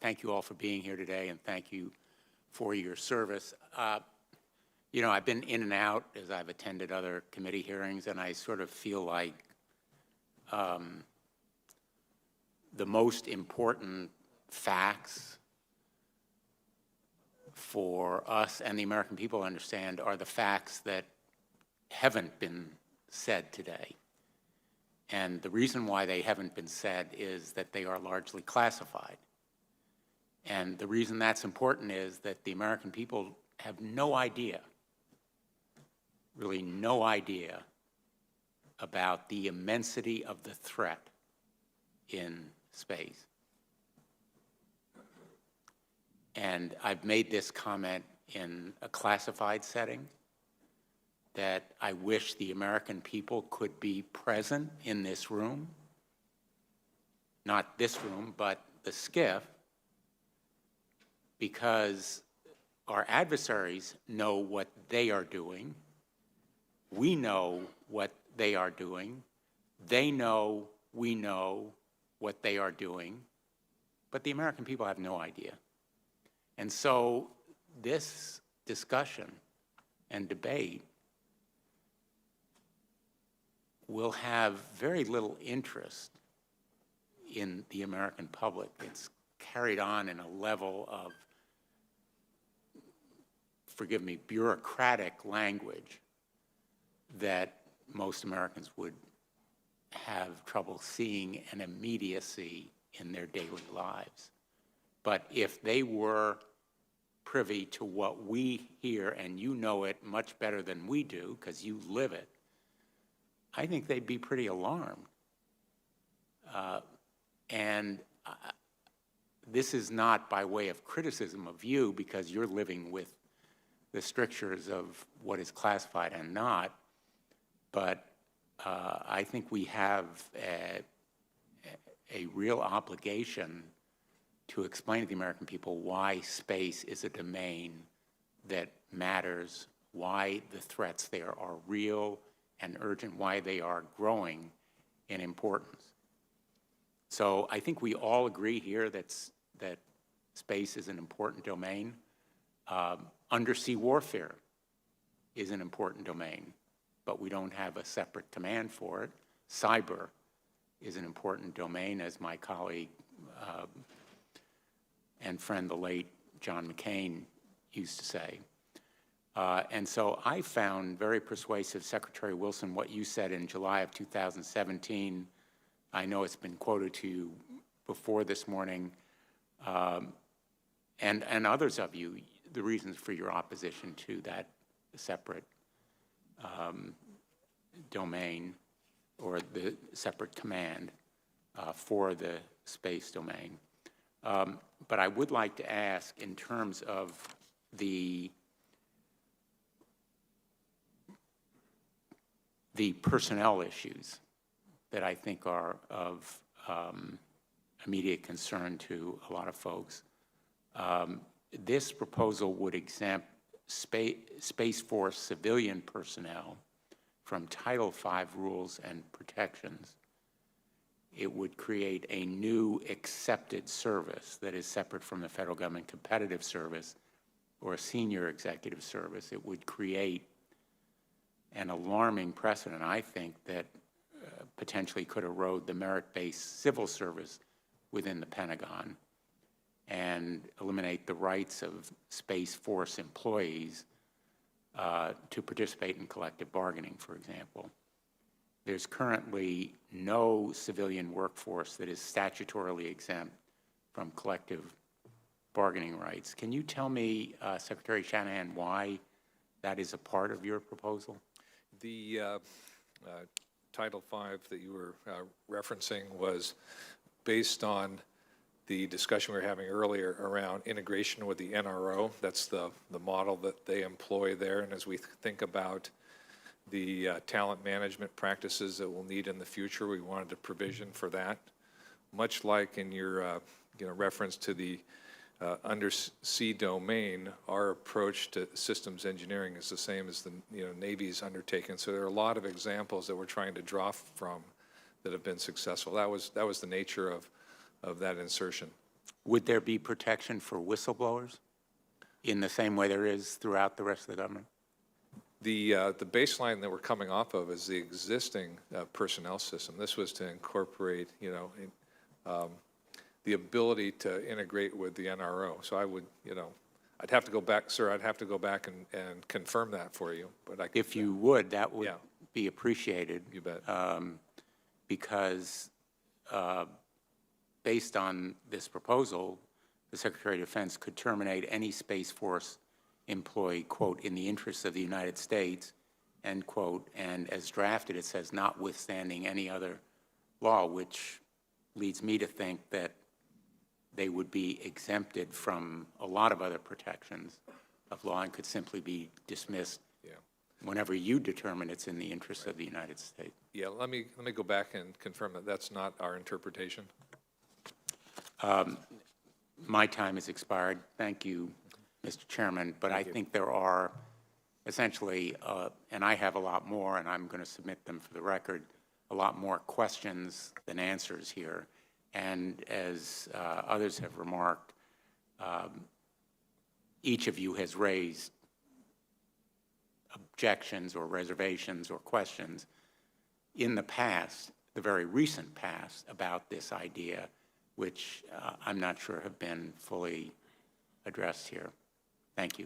thank you all for being here today, and thank you for your service. You know, I've been in and out as I've attended other committee hearings, and I sort of feel like the most important facts for us and the American people to understand are the facts that haven't been said today. And the reason why they haven't been said is that they are largely classified. And the reason that's important is that the American people have no idea, really no idea, about the immensity of the threat in space. And I've made this comment in a classified setting, that I wish the American people could be present in this room, not this room, but the SCIF, because our adversaries know what they are doing. We know what they are doing. They know we know what they are doing, but the American people have no idea. And so this discussion and debate will have very little interest in the American public. It's carried on in a level of, forgive me, bureaucratic language that most Americans would have trouble seeing an immediacy in their daily lives. But if they were privy to what we hear, and you know it much better than we do because you live it, I think they'd be pretty alarmed. This is not by way of criticism of you, because you're living with the strictures of what is classified and not, but I think we have a real obligation to explain to the American people why space is a domain that matters, why the threats there are real and urgent, why they are growing in importance. So I think we all agree here that space is an important domain. Undersea warfare is an important domain, but we don't have a separate command for it. Cyber is an important domain, as my colleague and friend, the late John McCain, used to say. And so I found very persuasive, Secretary Wilson, what you said in July of 2017. I know it's been quoted to you before this morning, and others of you, the reasons for your opposition to that separate domain or the separate command for the space domain. But I would like to ask, in terms of the personnel issues that I think are of immediate concern to a lot of folks, this proposal would exempt Space Force civilian personnel from Title V rules and protections. It would create a new accepted service that is separate from the federal government competitive service or a senior executive service. It would create an alarming precedent, I think, that potentially could erode the merit-based civil service within the Pentagon and eliminate the rights of Space Force employees to participate in collective bargaining, for example. There's currently no civilian workforce that is statutorily exempt from collective bargaining rights. Can you tell me, Secretary Shanahan, why that is a part of your proposal? The Title V that you were referencing was based on the discussion we were having earlier around integration with the NRO. That's the model that they employ there. And as we think about the talent management practices that we'll need in the future, we wanted a provision for that. Much like in your reference to the undersea domain, our approach to systems engineering is the same as the Navy's undertaken. So there are a lot of examples that we're trying to draw from that have been successful. That was the nature of that insertion. Would there be protection for whistleblowers in the same way there is throughout the rest of the government? The baseline that we're coming off of is the existing personnel system. This was to incorporate, the ability to integrate with the NRO. So I would, I'd have to go back, sir, I'd have to go back and confirm that for you. But I could, If you would, that would Yeah. be appreciated. You bet. Because based on this proposal, the Secretary of Defense could terminate any Space Force employee, quote, in the interests of the United States, end quote, and as drafted, it says notwithstanding any other law, which leads me to think that they would be exempted from a lot of other protections of law and could simply be dismissed whenever you determine it's in the interests of the United States. Yeah, let me go back and confirm that that's not our interpretation. My time has expired. Thank you, Mr. Chairman, but I think there are essentially, and I have a lot more, and I'm going to submit them for the record, a lot more questions than answers here. And as others have remarked, each of you has raised objections or reservations or questions in the past, the very recent past, about this idea, which I'm not sure have been fully addressed here. Thank you.